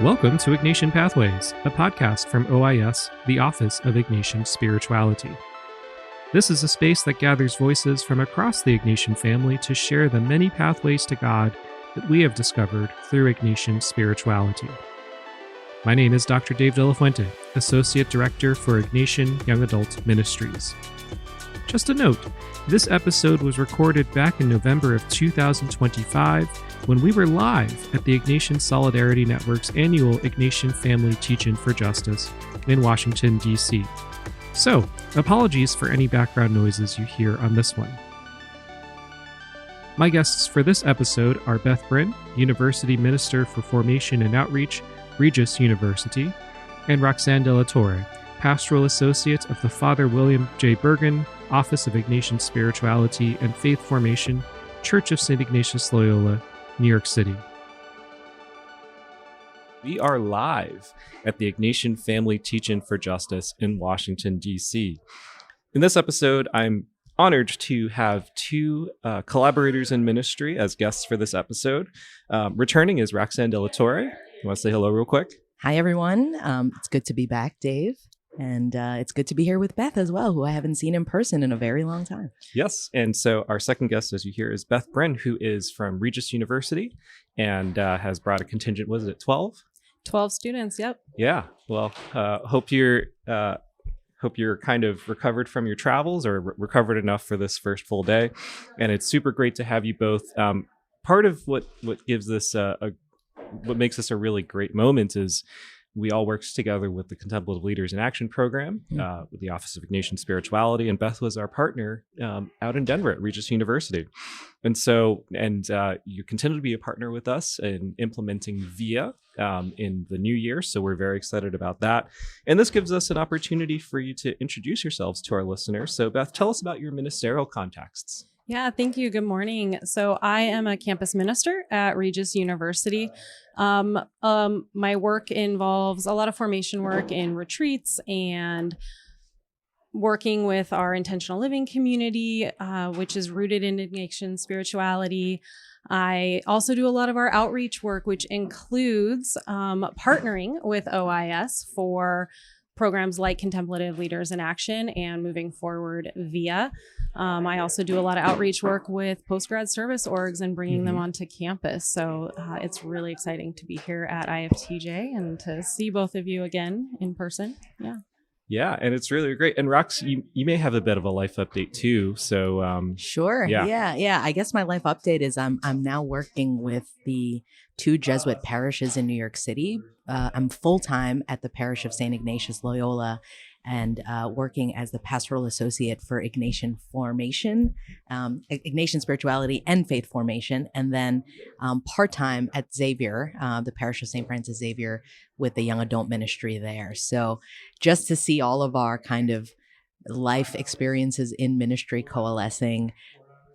Welcome to Ignatian Pathways, a podcast from OIS, the Office of Ignatian Spirituality. This is a space that gathers voices from across the Ignatian family to share the many pathways to God that we have discovered through Ignatian Spirituality. My name is Dr. Dave De La Fuente, Associate Director for Ignatian Young Adult Ministries. Just a note, this episode was recorded back in November of 2025 when we were live at the Ignatian Solidarity Network's annual Ignatian Family Teach-in for Justice in Washington, D.C. So, apologies for any background noises you hear on this one. My guests for this episode are Beth Brin, University Minister for Formation and Outreach, Regis University, and Roxanne de la Torre, Pastoral Associate of the Father William J. Bergen, Office of Ignatian Spirituality and Faith Formation, Church of St. Ignatius Loyola, New York City. We are live at the Ignatian Family Teach-in for Justice in Washington, D.C. In this episode, I'm honored to have two collaborators in ministry as guests for this episode. Returning is Roxanne de la Torre. You want to say hello real quick? Hi, everyone. It's good to be back, Dave. And it's good to be here with Beth as well, who I haven't seen in person in a very long time. Yes. And so our second guest, as you hear, is Beth Brin, who is from Regis University and has brought a contingent, was it 12? 12 students, yep. Yeah. Well, hope you're kind of recovered from your travels or recovered enough for this first full day. And it's super great to have you both. Part of what gives this what makes this a really great moment is we all work together with the Contemplative Leaders in Action program, with the Office of Ignatian Spirituality, and Beth was our partner out in Denver at Regis University. And so, you continue to be a partner with us in implementing VIA in the new year. So we're very excited about that. And this gives us an opportunity for you to introduce yourselves to our listeners. So Beth, tell us about your ministerial contexts. Yeah, thank you. Good morning. So I am a campus minister at Regis University. My work involves a lot of formation work in retreats and working with our intentional living community, which is rooted in Ignatian spirituality. I also do a lot of our outreach work, which includes partnering with OIS for programs like Contemplative Leaders in Action and moving forward VIA. I also do a lot of outreach work with postgrad service orgs and bringing them onto campus. So it's really exciting to be here at IFTJ and to see both of you again in person. Yeah. Yeah, and it's really great. And Rox, you may have a bit of a life update too. So sure. Yeah. I guess my life update is I'm now working with the 2 Jesuit parishes in New York City. I'm full-time at the parish of St. Ignatius Loyola and working as the Pastoral Associate for Ignatian Formation, Ignatian Spirituality and Faith Formation, and then part-time at Xavier, the parish of St. Francis Xavier, with the young adult ministry there. So just to see all of our kind of life experiences in ministry coalescing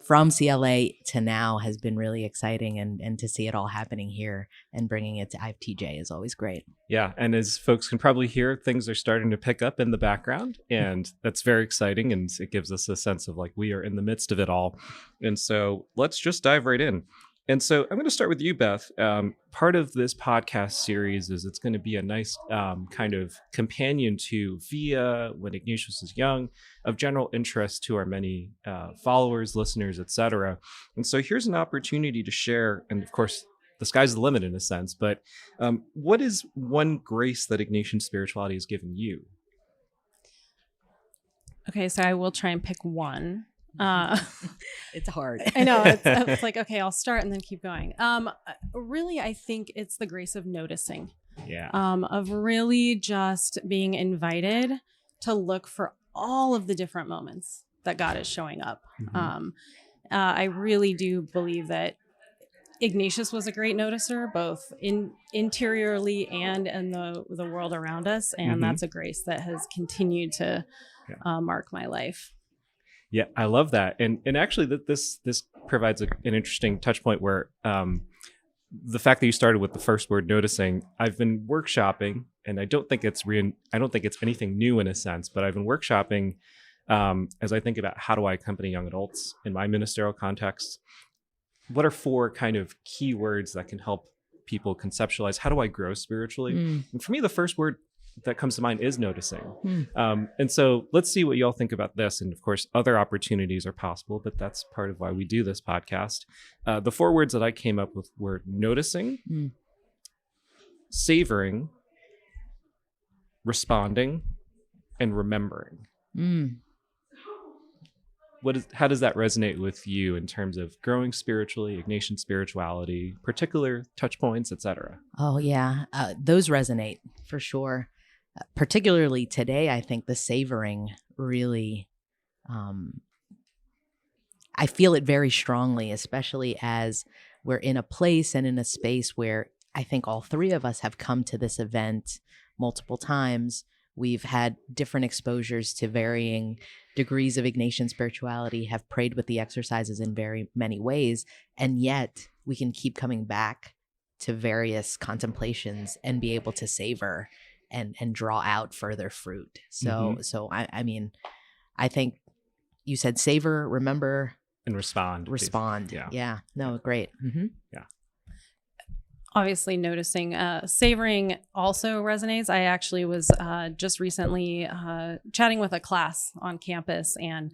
from CLA to now has been really exciting, and to see it all happening here and bringing it to IFTJ is always great. Yeah, and as folks can probably hear, things are starting to pick up in the background, and that's very exciting, and it gives us a sense of like we are in the midst of it all. And so let's just dive right in. And so I'm going to start with you, Beth. Part of this podcast series is it's going to be a nice kind of companion to VIA when Ignatius is young, of general interest to our many followers, listeners, etc. And so here's an opportunity to share, and of course, the sky's the limit in a sense, but what is one grace that Ignatian spirituality has given you? Okay, so I will try and pick one. It's hard. I know. It's like, okay, I'll start and then keep going. Really, I think it's the grace of noticing. Yeah. Of really just being invited to look for all of the different moments that God is showing up. Mm-hmm. I really do believe that Ignatius was a great noticer, both interiorly and in the world around us. And that's a grace that has continued to mark my life. Yeah, I love that. And actually this provides an interesting touch point where the fact that you started with the first word, noticing, I've been workshopping, and I don't think it's anything new in a sense, but I've been workshopping as I think about how do I accompany young adults in my ministerial context. What are 4 kind of key words that can help people conceptualize, how do I grow spiritually? And for me, the first word that comes to mind is noticing. And so let's see what y'all think about this. And of course, other opportunities are possible, but that's part of why we do this podcast. The 4 words that I came up with were noticing, savoring, responding, and remembering. How does that resonate with you in terms of growing spiritually, Ignatian spirituality, particular touch points, etc.? Oh, yeah. Those resonate for sure. Particularly today, I think the savoring really, I feel it very strongly, especially as we're in a place and in a space where I think all 3 of us have come to this event multiple times. We've had different exposures to varying degrees of Ignatian spirituality, have prayed with the exercises in very many ways, and yet we can keep coming back to various contemplations and be able to savor and draw out further fruit. So I mean, I think you said savor, remember, and respond. Yeah. No, great. Yeah. Obviously noticing, savoring also resonates. I actually was just recently chatting with a class on campus and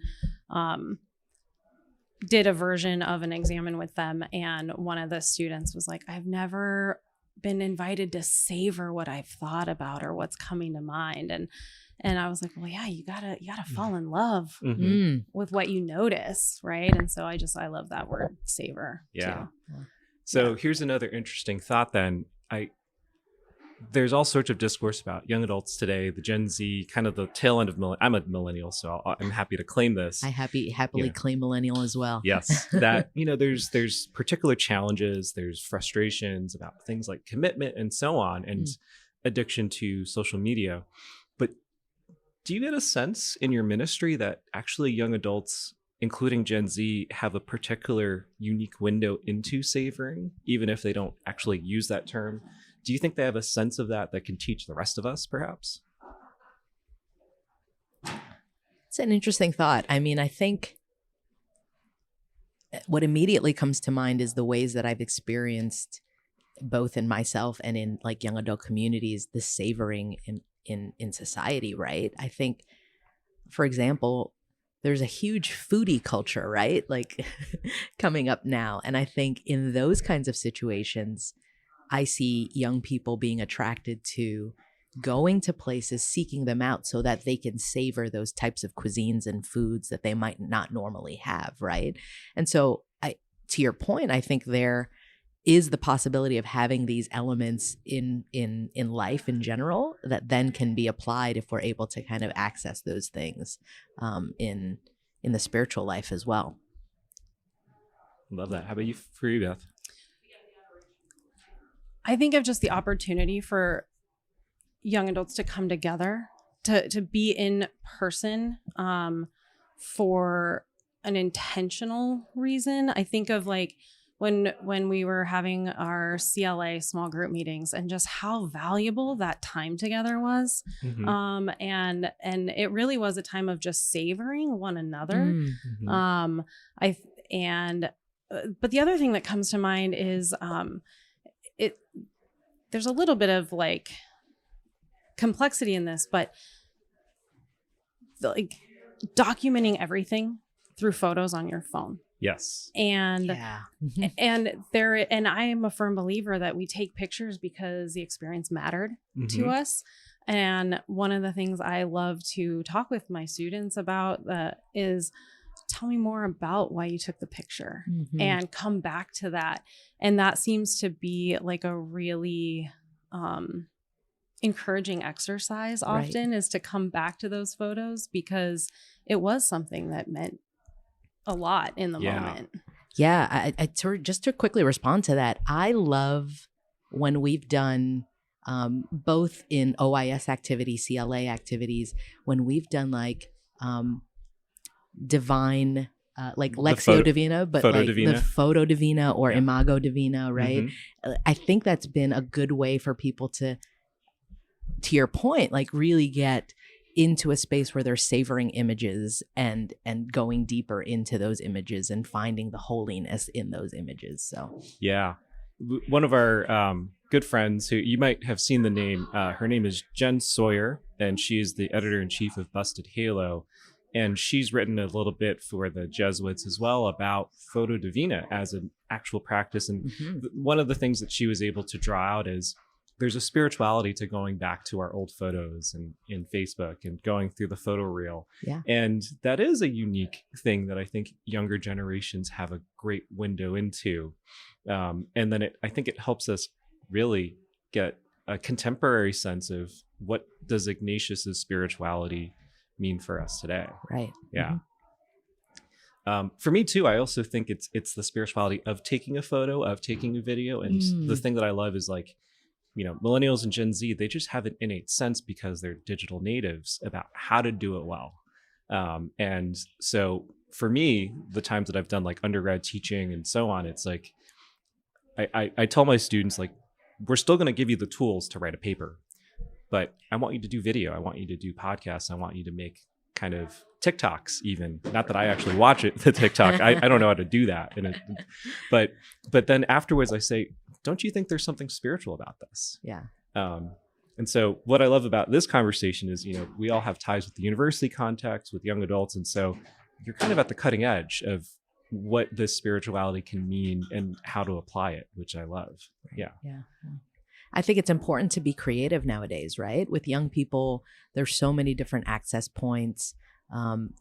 did a version of an examine with them. And one of the students was like, I've never been invited to savor what I've thought about or what's coming to mind. And I was like, well, yeah, you gotta fall in love with what you notice. Right. And so I love that word savor. Yeah. Too. So here's another interesting thought then. There's all sorts of discourse about young adults today, the Gen Z, kind of the tail end of I'm a millennial, so I'm happy to claim this. I happily claim millennial as well. Yes, that there's particular challenges, there's frustrations about things like commitment and so on, and addiction to social media. But do you get a sense in your ministry that actually young adults, including Gen Z, have a particular unique window into savoring, even if they don't actually use that term? Do you think they have a sense of that can teach the rest of us, perhaps? It's an interesting thought. I mean, I think what immediately comes to mind is the ways that I've experienced, both in myself and in like young adult communities, the savoring in society, right? I think, for example, there's a huge foodie culture, right? Like coming up now. And I think in those kinds of situations, I see young people being attracted to going to places, seeking them out so that they can savor those types of cuisines and foods that they might not normally have, right? And so to your point, I think there is the possibility of having these elements in life in general that then can be applied if we're able to kind of access those things in the spiritual life as well. Love that. How about you, for you, Beth? I think of just the opportunity for young adults to come together, to be in person for an intentional reason. I think of like when we were having our CLA small group meetings and just how valuable that time together was. And it really was a time of just savoring one another. But the other thing that comes to mind is there's a little bit of like complexity in this, but like documenting everything through photos on your phone. Yes. And and I am a firm believer that we take pictures because the experience mattered to us. And one of the things I love to talk with my students about is tell me more about why you took the picture and come back to that. And that seems to be like a really encouraging exercise often, is to come back to those photos because it was something that meant a lot in the moment. Yeah. I just to quickly respond to that, I love when we've done both in OIS activities, CLA activities, when we've done like divine, like Lectio Divina, but like the Photo Divina or Imago Divina, right? I think that's been a good way for people to your point, like really get into a space where they're savoring images and going deeper into those images and finding the holiness in those images. So yeah, one of our good friends who you might have seen the name, her name is Jen Sawyer, and she is the editor-in-chief of Busted Halo. And she's written a little bit for the Jesuits as well about Photo Divina as an actual practice. And one of the things that she was able to draw out is there's a spirituality to going back to our old photos and in Facebook and going through the photo reel. Yeah. And that is a unique thing that I think younger generations have a great window into. And then I think it helps us really get a contemporary sense of what does Ignatius's spirituality mean for us today. Right. Yeah. For me too, I also think it's the spirituality of taking a photo, of taking a video. And the thing that I love is like, millennials and Gen Z, they just have an innate sense because they're digital natives about how to do it well. And so for me, the times that I've done like undergrad teaching and so on, it's like, I tell my students, like, we're still going to give you the tools to write a paper, but I want you to do video. I want you to do podcasts. I want you to make kind of TikToks even. Not that I actually watch it, the TikTok. I don't know how to do that. But then afterwards I say, don't you think there's something spiritual about this? Yeah. And so what I love about this conversation is, we all have ties with the university context, with young adults. And so you're kind of at the cutting edge of what this spirituality can mean and how to apply it, which I love. Yeah. Yeah. I think it's important to be creative nowadays, right? With young people, there's so many different access points.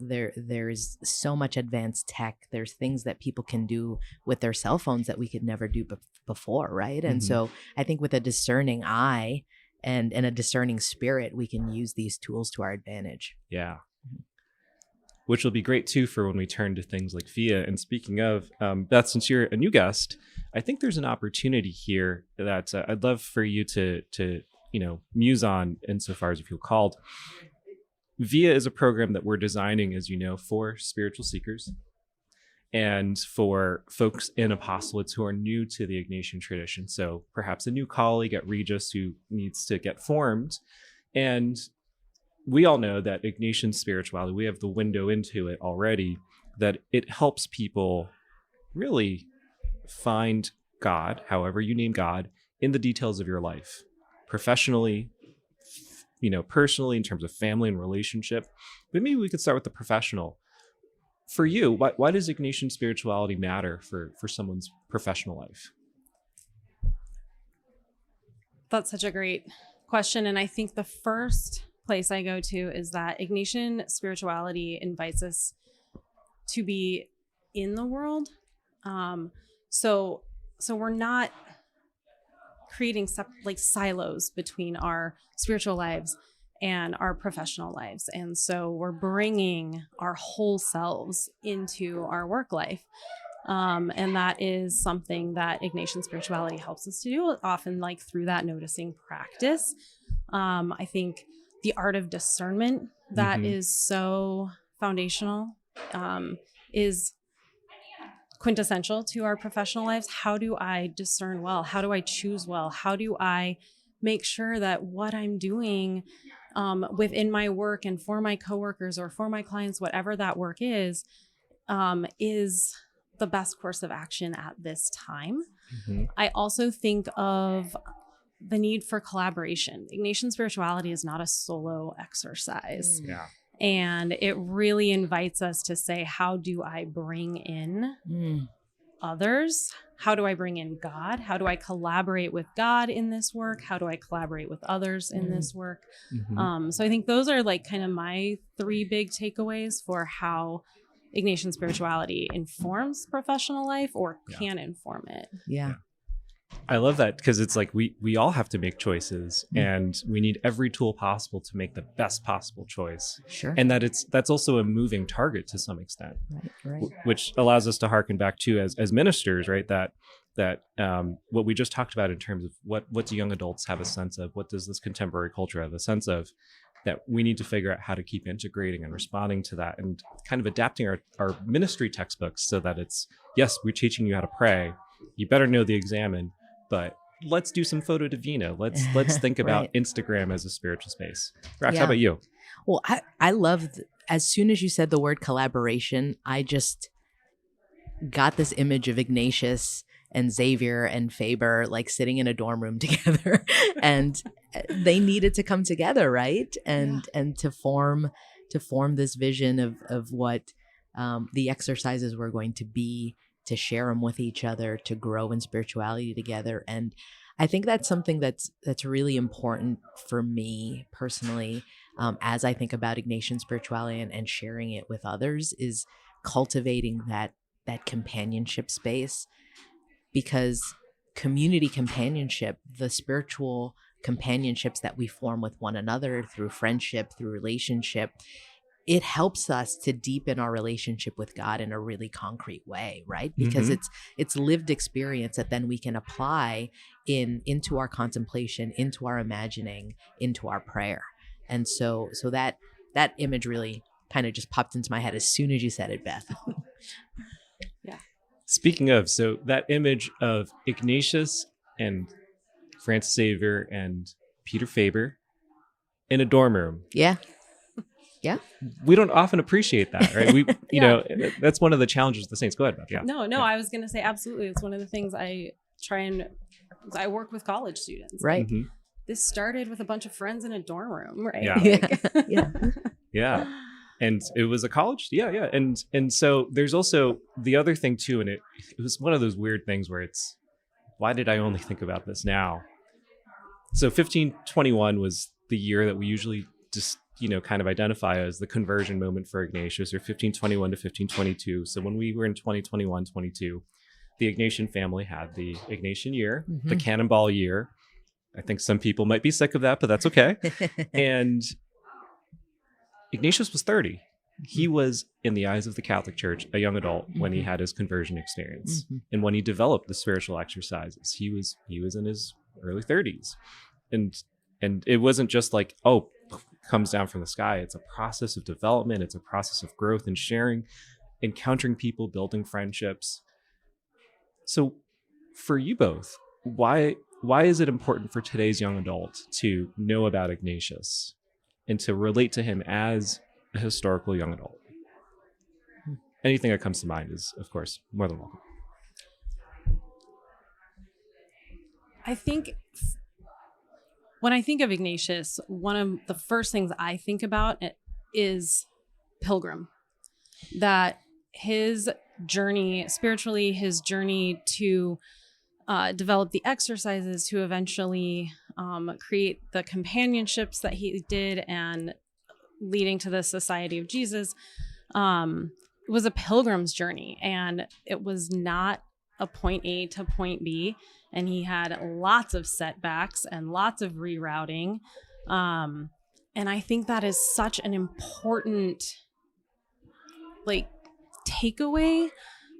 There's so much advanced tech. There's things that people can do with their cell phones that we could never do before, right? And so I think with a discerning eye and a discerning spirit, we can use these tools to our advantage. Yeah. Which will be great too for when we turn to things like VIA. And speaking of, Beth, since you're a new guest, I think there's an opportunity here that I'd love for you to muse on insofar as you feel called. VIA is a program that we're designing, as you know, for spiritual seekers and for folks in apostolates who are new to the Ignatian tradition. So perhaps a new colleague at Regis who needs to get formed. And we all know that Ignatian spirituality, we have the window into it already, that it helps people really find God, however you name God, in the details of your life, professionally, personally, in terms of family and relationship. But maybe we could start with the professional. For you, why does Ignatian spirituality matter for someone's professional life? That's such a great question. And I think the first place I go to is that Ignatian spirituality invites us to be in the world. So we're not creating silos between our spiritual lives and our professional lives. And so we're bringing our whole selves into our work life. And that is something that Ignatian spirituality helps us to do, often through that noticing practice. I think the art of discernment that is so foundational is quintessential to our professional lives. How do I discern well? How do I choose well? How do I make sure that what I'm doing within my work and for my coworkers or for my clients, whatever that work is the best course of action at this time? I also think of the need for collaboration. Ignatian spirituality is not a solo exercise. Yeah. And it really invites us to say, how do I bring in others? How do I bring in God? How do I collaborate with God in this work? How do I collaborate with others in this work? So I think those are kind of my three big takeaways for how Ignatian spirituality informs professional life or can inform it. Yeah. I love that because it's like we all have to make choices and we need every tool possible to make the best possible choice. Sure. And that's also a moving target to some extent, Right. Which allows us to hearken back to as ministers, right? That what we just talked about in terms of what do young adults have a sense of, what does this contemporary culture have a sense of, that we need to figure out how to keep integrating and responding to that and kind of adapting our ministry textbooks so that it's, yes, we're teaching you how to pray. You better know the examen, but let's do some photo divina. Let's think about Instagram as a spiritual space. Rox, how about you? Well, I loved, as soon as you said the word collaboration, I just got this image of Ignatius and Xavier and Faber like sitting in a dorm room together, and they needed to come together, right? And to form this vision of what the exercises were going to be, to share them with each other, to grow in spirituality together. And I think that's something that's really important for me personally, as I think about Ignatian spirituality and sharing it with others, is cultivating that companionship space, because community companionship, the spiritual companionships that we form with one another through friendship, through relationship, it helps us to deepen our relationship with God in a really concrete way, right? Because it's lived experience that then we can apply into our contemplation, into our imagining, into our prayer. And so that image really kind of just popped into my head as soon as you said it, Beth. Yeah. Speaking of, so that image of Ignatius and Francis Xavier and Peter Faber in a dorm room. Yeah. Yeah. We don't often appreciate that, right? We, you know, that's one of the challenges of the saints. Go ahead, Beth. Yeah. No, I was going to say absolutely. It's one of the things I work with college students. Right. Mm-hmm. This started with a bunch of friends in a dorm room, right? Yeah. Yeah. And it was a college. Yeah. And so there's also the other thing too. And it was one of those weird things where it's, why did I only think about this now? So 1521 was the year that we usually just, kind of identify as the conversion moment for Ignatius, or 1521 to 1522. So when we were in 2021, 22, the Ignatian family had the Ignatian year, the cannonball year. I think some people might be sick of that, but that's okay. And Ignatius was 30. He was, in the eyes of the Catholic Church, a young adult when he had his conversion experience. And when he developed the spiritual exercises, he was in his early 30s. And it wasn't just like, oh, comes down from the sky. It's a process of development. It's a process of growth and sharing, encountering people, building friendships. So for you both, why is it important for today's young adult to know about Ignatius and to relate to him as a historical young adult? Anything that comes to mind is, of course, more than welcome. I think when I think of Ignatius, one of the first things I think about is pilgrim. That his journey spiritually, his journey to develop the exercises to eventually create the companionships that he did and leading to the Society of Jesus, was a pilgrim's journey. And it was not a point A to point B. And he had lots of setbacks and lots of rerouting. And I think that is such an important takeaway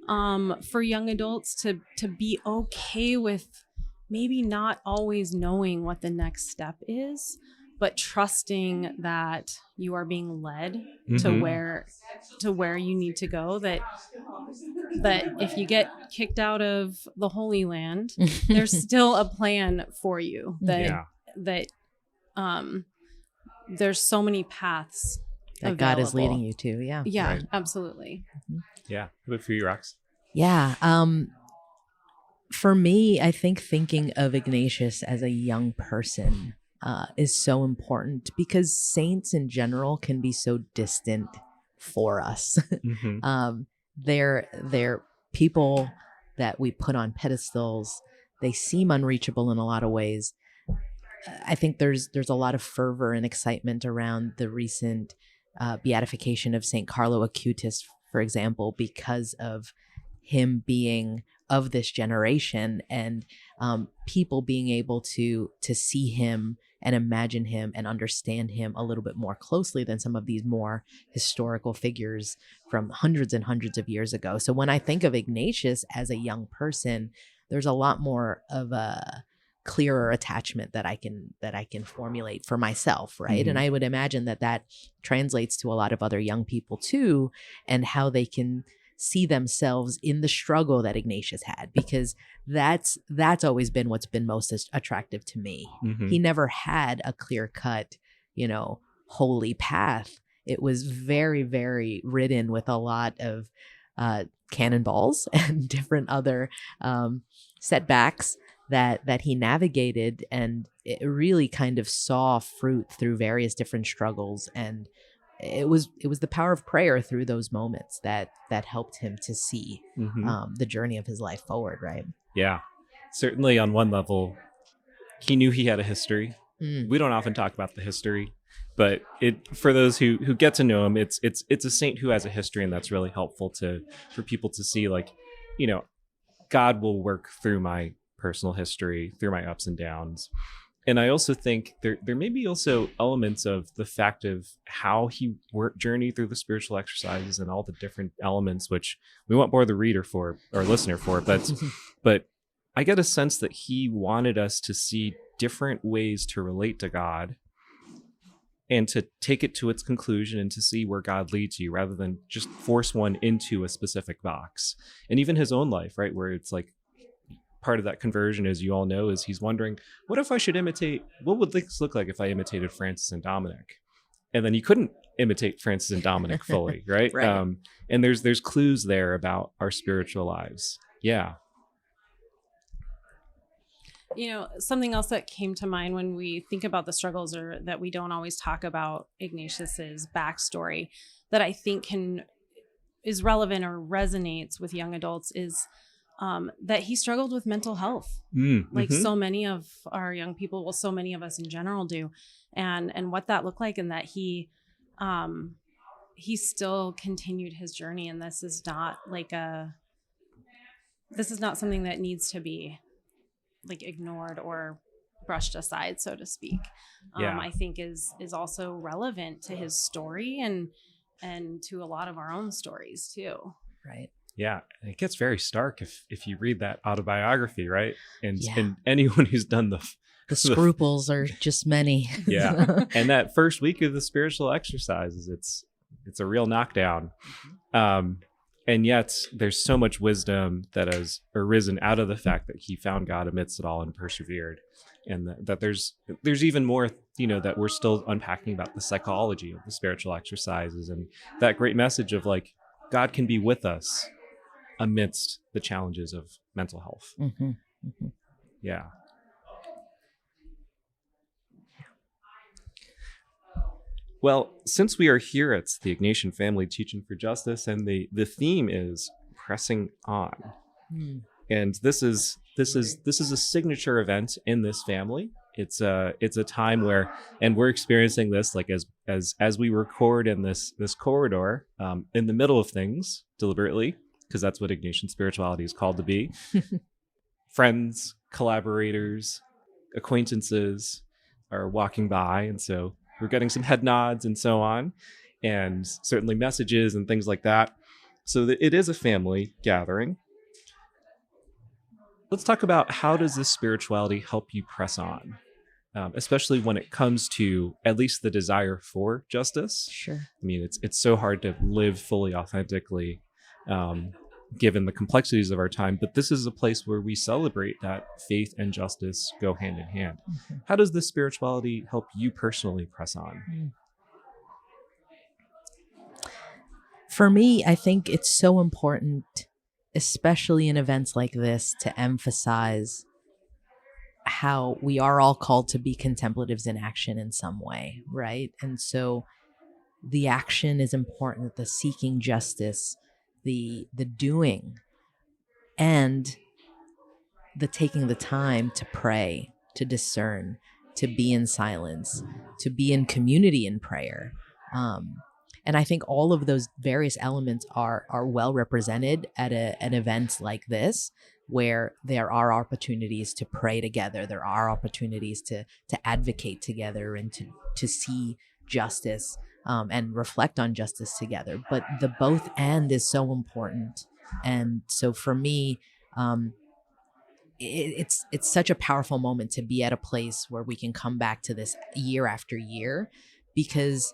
for young adults to be okay with maybe not always knowing what the next step is, but trusting that you are being led to where you need to go. That if you get kicked out of the Holy Land, there's still a plan for you. That there's so many paths that available. God is leading you to. Yeah. Yeah, right. Absolutely. Yeah. But for you, Rox? Yeah. For me, I think thinking of Ignatius as a young person is so important, because saints in general can be so distant for us. They're people that we put on pedestals. They seem unreachable in a lot of ways. I think there's a lot of fervor and excitement around the recent beatification of St. Carlo Acutis, for example, because of him being of this generation, and people being able to see him and imagine him and understand him a little bit more closely than some of these more historical figures from hundreds and hundreds of years ago. So when I think of Ignatius as a young person, there's a lot more of a clearer attachment that I can formulate for myself, right? And I would imagine that translates to a lot of other young people too, and how they can see themselves in the struggle that Ignatius had, because that's always been what's been most attractive to me. He never had a clear-cut, holy path. It was very, very ridden with a lot of cannonballs and different other setbacks that he navigated, and it really kind of saw fruit through various different struggles. And it was the power of prayer through those moments that helped him to see the journey of his life forward, right? Yeah, certainly on one level, he knew he had a history. We don't often talk about the history, but for those who get to know him, it's a saint who has a history, and that's really helpful for people to see, like, God will work through my personal history, through my ups and downs. And I also think there may be also elements of the fact of how he journeyed through the spiritual exercises and all the different elements, which we won't bore the reader for or listener for, but I get a sense that he wanted us to see different ways to relate to God and to take it to its conclusion and to see where God leads you, rather than just force one into a specific box. And even his own life, right, where it's like, part of that conversion, as you all know, is he's wondering, what would this look like if I imitated Francis and Dominic? And then he couldn't imitate Francis and Dominic fully, right? Right. And there's clues there about our spiritual lives. Yeah. Something else that came to mind when we think about the struggles, or that we don't always talk about Ignatius's backstory, that I think is relevant or resonates with young adults, is that he struggled with mental health, like so many of our young people, well, so many of us in general do, and what that looked like, and that he still continued his journey. And this is not something that needs to be like ignored or brushed aside, so to speak. I think is also relevant to his story and to a lot of our own stories too. Right. Yeah, and it gets very stark if you read that autobiography, right? And anyone who's done the scruples are just many. Yeah, and that first week of the spiritual exercises, it's a real knockdown. And yet there's so much wisdom that has arisen out of the fact that he found God amidst it all and persevered, and that there's even more, that we're still unpacking about the psychology of the spiritual exercises, and that great message of like, God can be with us amidst the challenges of mental health. Yeah. Well, since we are here at the Ignatian Family Teach-in for Justice, and the theme is pressing on, and this is a signature event in this family. It's a time where, and we're experiencing this like as we record in this corridor, in the middle of things, deliberately, because that's what Ignatian Spirituality is called to be. Friends, collaborators, acquaintances are walking by, and so we're getting some head nods and so on, and certainly messages and things like that. So it is a family gathering. Let's talk about, how does this spirituality help you press on, especially when it comes to at least the desire for justice? Sure. I mean, it's so hard to live fully authentically, given the complexities of our time, but this is a place where we celebrate that faith and justice go hand in hand. How does this spirituality help you personally press on? For me, I think it's so important, especially in events like this, to emphasize how we are all called to be contemplatives in action in some way, right? And so the action is important, the seeking justice, the doing, and the taking the time to pray, to discern, to be in silence, to be in community in prayer. And I think all of those various elements are well represented at an event like this, where there are opportunities to pray together. There are opportunities to advocate together and to see justice, and reflect on justice together. But the both and is so important. And so for me, it's such a powerful moment to be at a place where we can come back to this year after year, because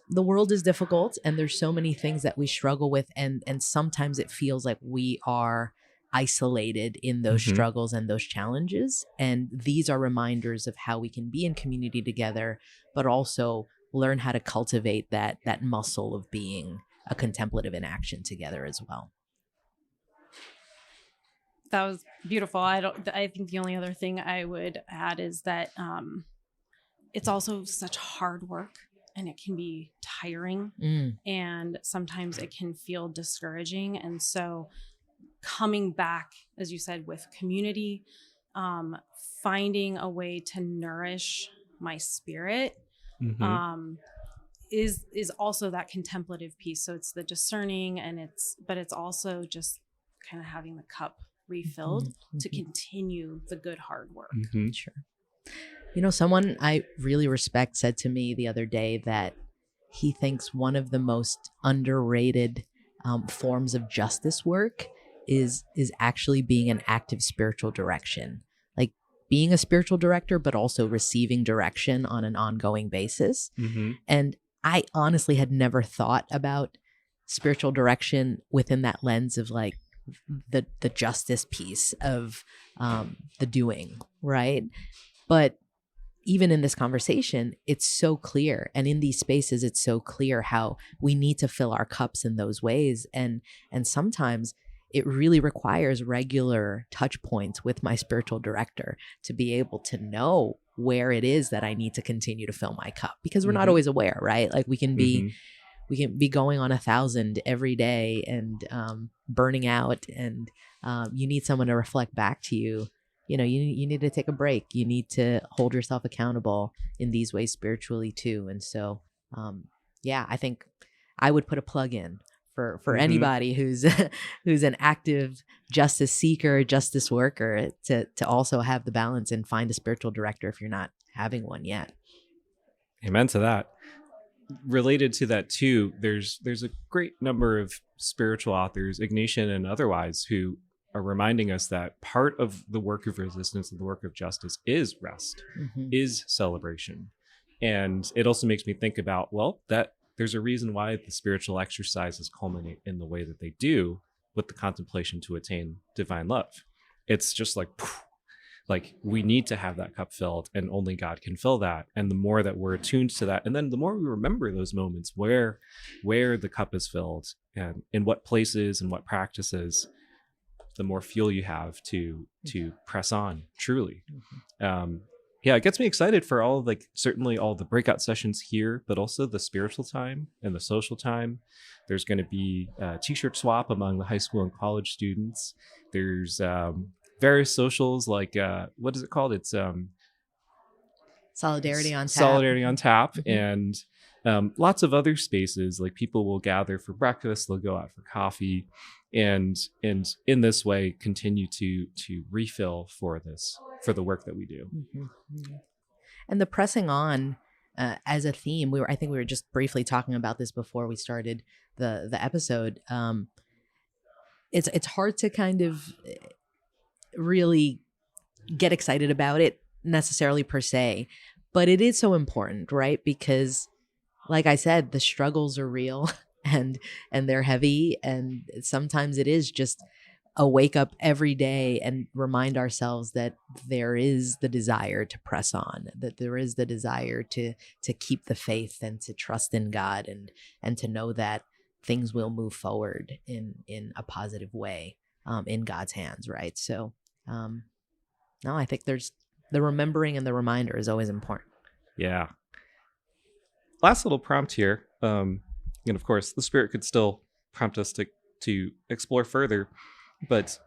the world is difficult and there's so many things that we struggle with, and sometimes it feels like we are isolated in those struggles and those challenges. And these are reminders of how we can be in community together, but also learn how to cultivate that muscle of being a contemplative in action together as well. That was beautiful. I think the only other thing I would add is that it's also such hard work, and it can be tiring, and sometimes it can feel discouraging. And so coming back, as you said, with community, finding a way to nourish my spirit, is also that contemplative piece. So it's the discerning, and it's also just kind of having the cup refilled to continue the good hard work. Sure. You know, someone I really respect said to me the other day that he thinks one of the most underrated forms of justice work is actually being an active spiritual direction, like being a spiritual director, but also receiving direction on an ongoing basis. And I honestly had never thought about spiritual direction within that lens of like the justice piece of the doing, right? But even in this conversation, it's so clear. And in these spaces, it's so clear how we need to fill our cups in those ways. And sometimes it really requires regular touch points with my spiritual director to be able to know where it is that I need to continue to fill my cup, because we're not always aware, right? Like we can be going on 1,000 every day and burning out, and you need someone to reflect back to you. You know, you need to take a break. You need to hold yourself accountable in these ways spiritually too. And so, I think I would put a plug in for anybody who's an active justice seeker, justice worker, to also have the balance and find a spiritual director if you're not having one yet. Amen to that. Related to that too, there's a great number of spiritual authors, Ignatian and otherwise, who are reminding us that part of the work of resistance and the work of justice is rest, is celebration. And it also makes me think about, well, that there's a reason why the spiritual exercises culminate in the way that they do with the contemplation to attain divine love. It's just like we need to have that cup filled, and only God can fill that. And the more that we're attuned to that, and then the more we remember those moments where the cup is filled and in what places and what practices, the more fuel you have to press on truly. It gets me excited for certainly all the breakout sessions here, but also the spiritual time and the social time. There's going to be a t-shirt swap among the high school and college students. There's various socials like what is it called? It's Solidarity on Tap. Solidarity on Tap, and lots of other spaces. Like people will gather for breakfast, they'll go out for coffee, and in this way continue to refill for the work that we do. And the pressing on as a theme, I think we were just briefly talking about this before we started the episode. It's hard to kind of really get excited about it necessarily per se, but it is so important, right? Because like I said, the struggles are real and they're heavy, and sometimes it is just a wake up every day and remind ourselves that there is the desire to press on, that there is the desire to keep the faith and to trust in God, and to know that things will move forward in a positive way in God's hands, right? So no, I think there's the remembering and the reminder is always important. Yeah. Last little prompt here. And of course, the Spirit could still prompt us to explore further. But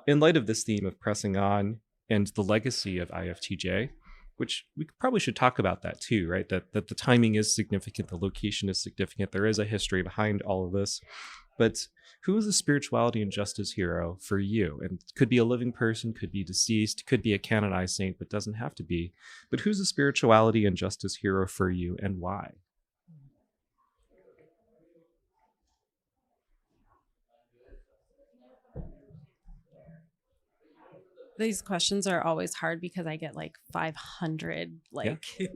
in light of this theme of pressing on and the legacy of IFTJ, which we probably should talk about that too, right? That the timing is significant, the location is significant. There is a history behind all of this. But who is a spirituality and justice hero for you? And could be a living person, could be deceased, could be a canonized saint, but doesn't have to be. But who's a spirituality and justice hero for you, and why? These questions are always hard because I get like 500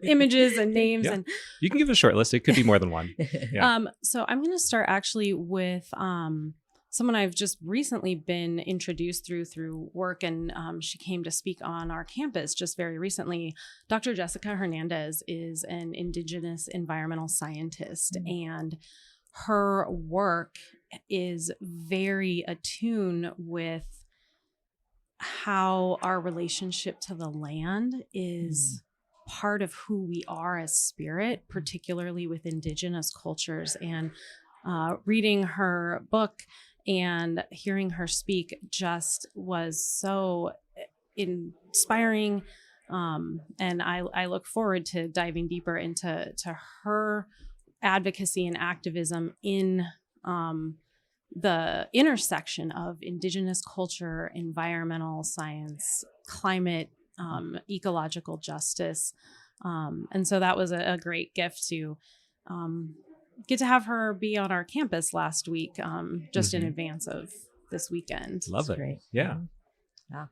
images and names. And you can give a short list. It could be more than one. So I'm going to start actually with someone I've just recently been introduced through work, and she came to speak on our campus just very recently. Dr. Jessica Hernandez is an Indigenous environmental scientist, and her work is very attuned with how our relationship to the land is part of who we are as spirit, particularly with indigenous cultures. And reading her book and hearing her speak just was so inspiring. And I look forward to diving deeper into her advocacy and activism in the intersection of indigenous culture, environmental science, climate, ecological justice. And so that was a great gift to get to have her be on our campus last week, just in advance of this weekend. Love it. Great. Yeah. Yeah.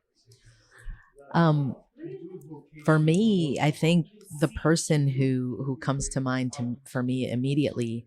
For me, I think the person who comes to mind for me immediately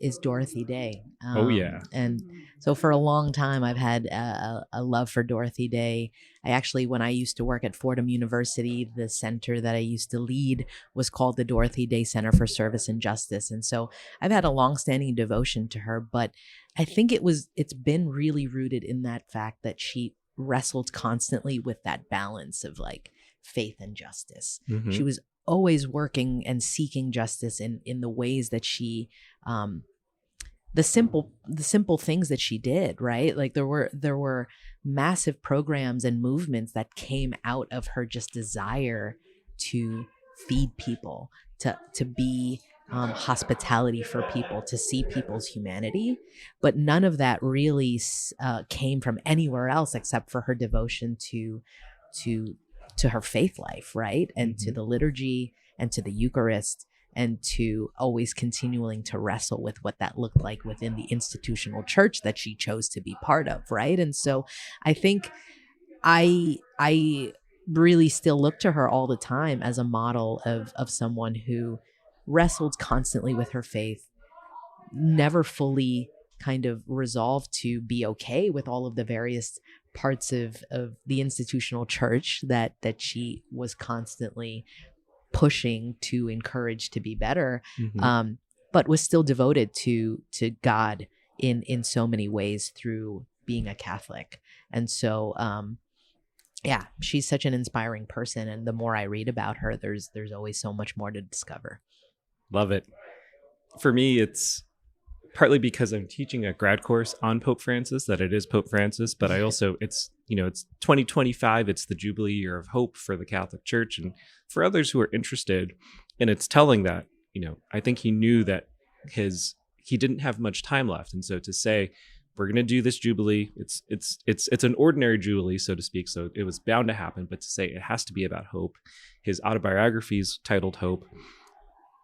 is Dorothy Day. Oh, yeah. And so for a long time, I've had a love for Dorothy Day. I actually, when I used to work at Fordham University, the center that I used to lead was called the Dorothy Day Center for Service and Justice. And so I've had a longstanding devotion to her, but I think it's been really rooted in that fact that she wrestled constantly with that balance of like faith and justice. Mm-hmm. She was always working and seeking justice in the ways that she the simple things that she did, right? Like there were massive programs and movements that came out of her just desire to feed people, to be hospitality for people, to see people's humanity. But none of that really came from anywhere else except for her devotion to her faith life, right? And to the liturgy and to the Eucharist, and to always continuing to wrestle with what that looked like within the institutional church that she chose to be part of, right? And so I think I really still look to her all the time as a model of someone who wrestled constantly with her faith, never fully kind of resolved to be okay with all of the various parts of the institutional church that she was constantly pushing to encourage to be better, but was still devoted to God in so many ways through being a Catholic. And so yeah, she's such an inspiring person, and the more I read about her, there's always so much more to discover. Love it. For me, it's partly because I'm teaching a grad course on Pope Francis, that it is Pope Francis, but I also, it's 2025, it's the Jubilee year of hope for the Catholic Church. And for others who are interested, and it's telling that, I think he knew that he didn't have much time left. And so to say, we're going to do this Jubilee, it's an ordinary Jubilee, so to speak. So it was bound to happen, but to say it has to be about hope. His autobiography is titled Hope.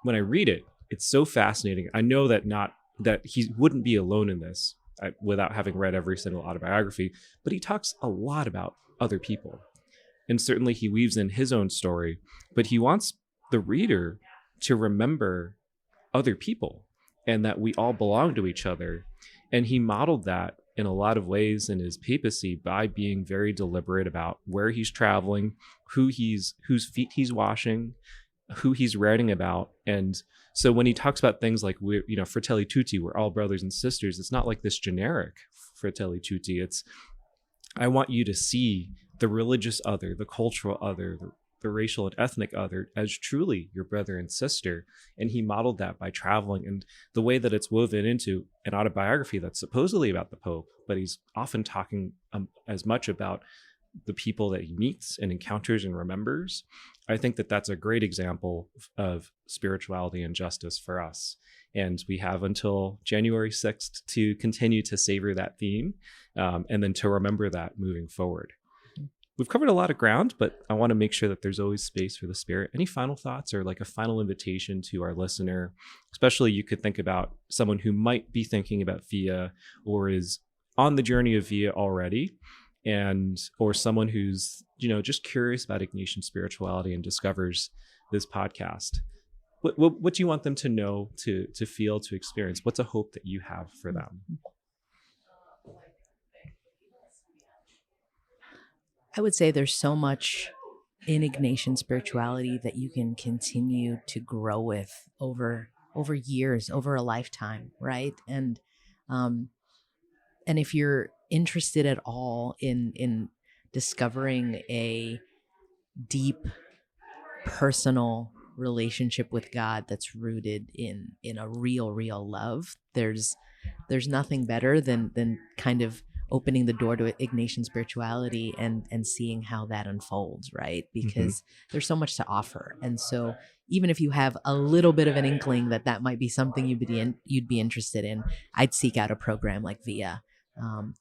When I read it, it's so fascinating. I know that he wouldn't be alone in this without having read every single autobiography, but he talks a lot about other people. And certainly he weaves in his own story, but he wants the reader to remember other people and that we all belong to each other. And he modeled that in a lot of ways in his papacy by being very deliberate about where he's traveling, whose feet he's washing, who he's writing about. And so when he talks about things like Fratelli Tutti, we're all brothers and sisters, it's not like this generic Fratelli Tutti. It's, I want you to see the religious other, the cultural other, the racial and ethnic other as truly your brother and sister. And he modeled that by traveling, and the way that it's woven into an autobiography that's supposedly about the Pope, but he's often talking as much about the people that he meets and encounters and remembers. I think that that's a great example of spirituality and justice for us. And we have until January 6th to continue to savor that theme, and then to remember that moving forward. We've covered a lot of ground, but I want to make sure that there's always space for the Spirit. Any final thoughts or like a final invitation to our listener? Especially you could think about someone who might be thinking about VIA or is on the journey of VIA already, or someone who's just curious about Ignatian spirituality and discovers this podcast. What do you want them to know, to feel, to experience? What's a hope that you have for them? I would say there's so much in Ignatian spirituality that you can continue to grow with over years, over a lifetime, right? And if you're interested at all in discovering a deep personal relationship with God that's rooted in a real love. There's nothing better than kind of opening the door to Ignatian spirituality and seeing how that unfolds, right? Because there's so much to offer. And so even if you have a little bit of an inkling that might be something you'd be interested in, I'd seek out a program like VIA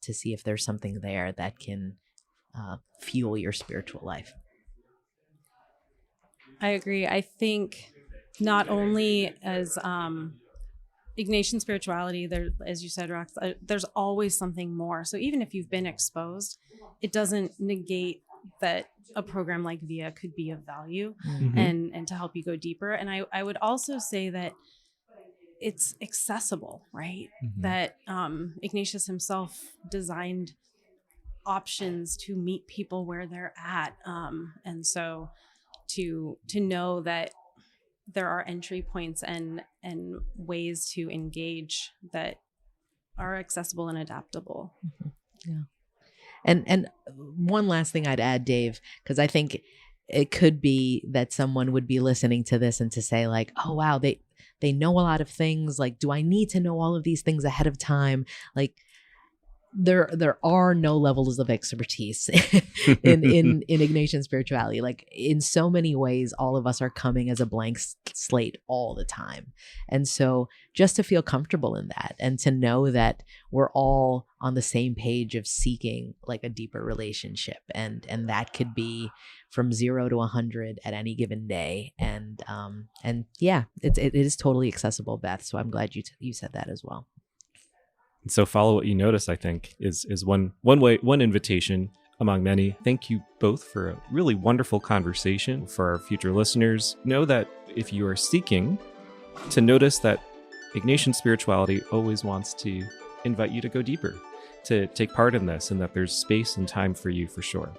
to see if there's something there that can fuel your spiritual life. I agree. I think not only as Ignatian spirituality, there, as you said, Rox, there's always something more. So even if you've been exposed, it doesn't negate that a program like VIA could be of value and to help you go deeper. And I would also say that it's accessible, right? That Ignatius himself designed options to meet people where they're at. And so to know that there are entry points and ways to engage that are accessible and adaptable. Yeah. And one last thing I'd add, Dave, because I think it could be that someone would be listening to this and to say like, oh, wow, they know a lot of things. Like, do I need to know all of these things ahead of time? Like, there are no levels of expertise in Ignatian spirituality. Like, in so many ways, all of us are coming as a blank slate all the time. And so just to feel comfortable in that and to know that we're all on the same page of seeking like a deeper relationship, and that could be from 0 to 100 at any given day. And yeah, it is totally accessible, Beth. So I'm glad you said that as well. So follow what you notice, I think, is one invitation among many. Thank you both for a really wonderful conversation. For our future listeners, know that if you are seeking to notice that Ignatian spirituality always wants to invite you to go deeper, to take part in this, and that there's space and time for you for sure.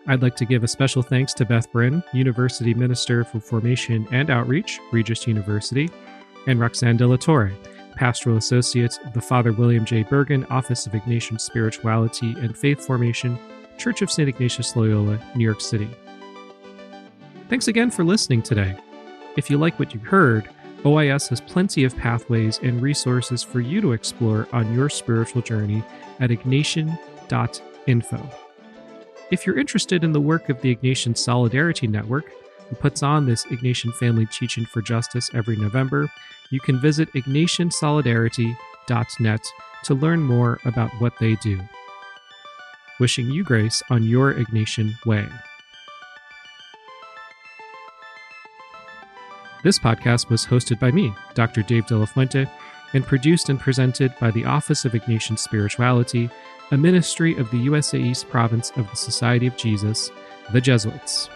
I'd like to give a special thanks to Beth Brin, University Minister for Formation and Outreach, Regis University, and Roxanne de la Torre, Pastoral Associate of the Father William J. Bergen Office of Ignatian Spirituality and Faith Formation, Church of St. Ignatius Loyola, New York City. Thanks again for listening today. If you like what you heard, OIS has plenty of pathways and resources for you to explore on your spiritual journey at ignatian.info. If you're interested in the work of the Ignatian Solidarity Network, who puts on this Ignatian Family Teach-in for Justice every November, you can visit ignatiansolidarity.net to learn more about what they do. Wishing you grace on your Ignatian way. This podcast was hosted by me, Dr. Dave De La Fuente, and produced and presented by the Office of Ignatian Spirituality, a ministry of the USA East Province of the Society of Jesus, the Jesuits.